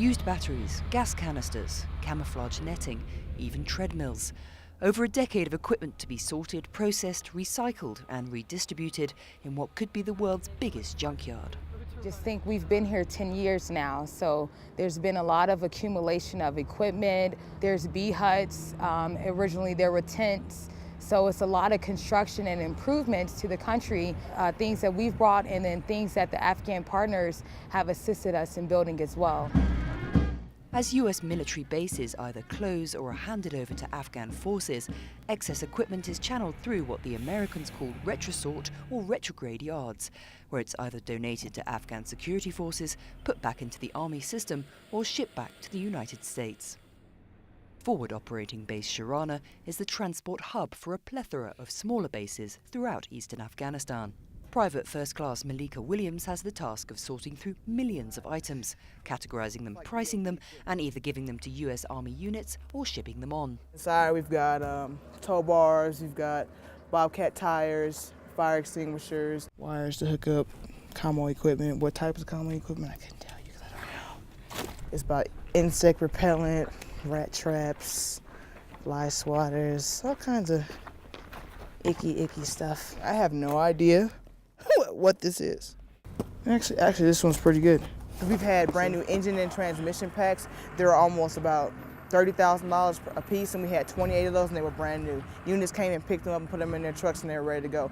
Used batteries, gas canisters, camouflage netting, even treadmills. Over a decade of equipment to be sorted, processed, recycled and redistributed in what could be the world's biggest junkyard. Just think we've been here 10 years now, so there's been a lot of accumulation of equipment. There's bee huts, originally there were tents, so it's a lot of construction and improvements to the country, things that we've brought and then things that the Afghan partners have assisted us in building as well. As US military bases either close or are handed over to Afghan forces, excess equipment is channeled through what the Americans call retrosort or retrograde yards, where it's either donated to Afghan security forces, put back into the army system, or shipped back to the United States. Forward operating base Sharana is the transport hub for a plethora of smaller bases throughout eastern Afghanistan. Private First Class Malika Williams has the task of sorting through millions of items, categorizing them, pricing them, and either giving them to US Army units or shipping them on. Inside we've got tow bars, we've got Bobcat tires, fire extinguishers, wires to hook up commo equipment. What types of commo equipment, I can't tell you because I don't know. It's about insect repellent, rat traps, fly swatters, all kinds of icky stuff. I have no idea what this is. Actually, this one's pretty good. We've had brand new engine and transmission packs. They're almost about $30,000 a piece, and we had 28 of those, and they were brand new. Units came and picked them up and put them in their trucks, and they were ready to go.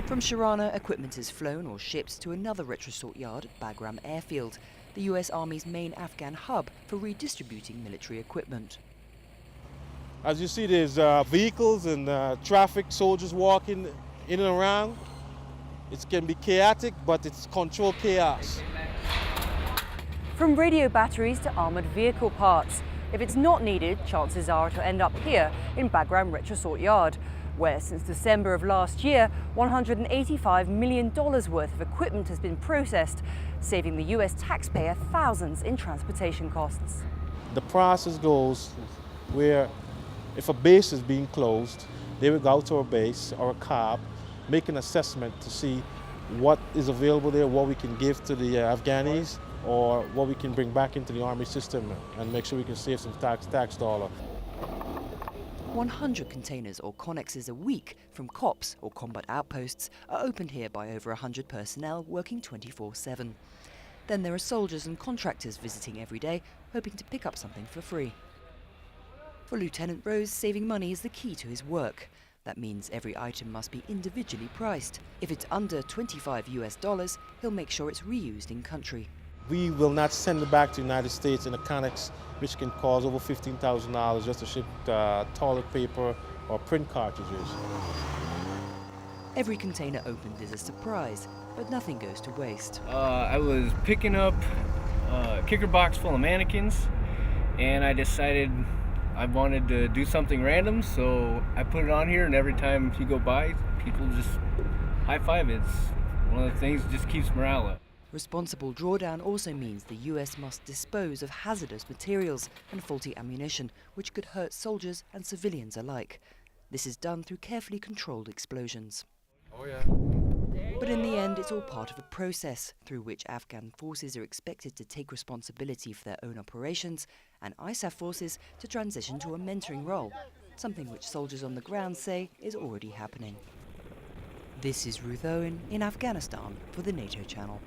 From Sharana, equipment is flown or shipped to another retrosort yard at Bagram Airfield, the US Army's main Afghan hub for redistributing military equipment. As you see, there's vehicles and traffic, soldiers walking in and around. It can be chaotic, but it's controlled chaos. From radio batteries to armoured vehicle parts, if it's not needed, chances are it'll end up here in Bagram Retrosort Yard, where since December of last year, $185 million worth of equipment has been processed, saving the US taxpayer thousands in transportation costs. The process goes where if a base is being closed, they will go to a base or a COB, make an assessment to see what is available there, what we can give to the Afghanis, or what we can bring back into the army system and make sure we can save some tax dollar. 100 containers or connexes a week from COPs or combat outposts are opened here by over 100 personnel working 24/7. Then there are soldiers and contractors visiting every day, hoping to pick up something for free. For Lieutenant Rose, saving money is the key to his work. That means every item must be individually priced. If it's under $25 US, he'll make sure it's reused in country. We will not send it back to the United States in a connex which can cost over $15,000 just to ship toilet paper or print cartridges. Every container opened is a surprise, but nothing goes to waste. I was picking up a kicker box full of mannequins, and I decided I wanted to do something random, so I put it on here, and every time you go by, people just high five. It's one of the things that just keeps morale up. Responsible drawdown also means the US must dispose of hazardous materials and faulty ammunition, which could hurt soldiers and civilians alike. This is done through carefully controlled explosions. Oh yeah. But in the end, it's all part of a process through which Afghan forces are expected to take responsibility for their own operations and ISAF forces to transition to a mentoring role, something which soldiers on the ground say is already happening. This is Ruth Owen in Afghanistan for the NATO channel.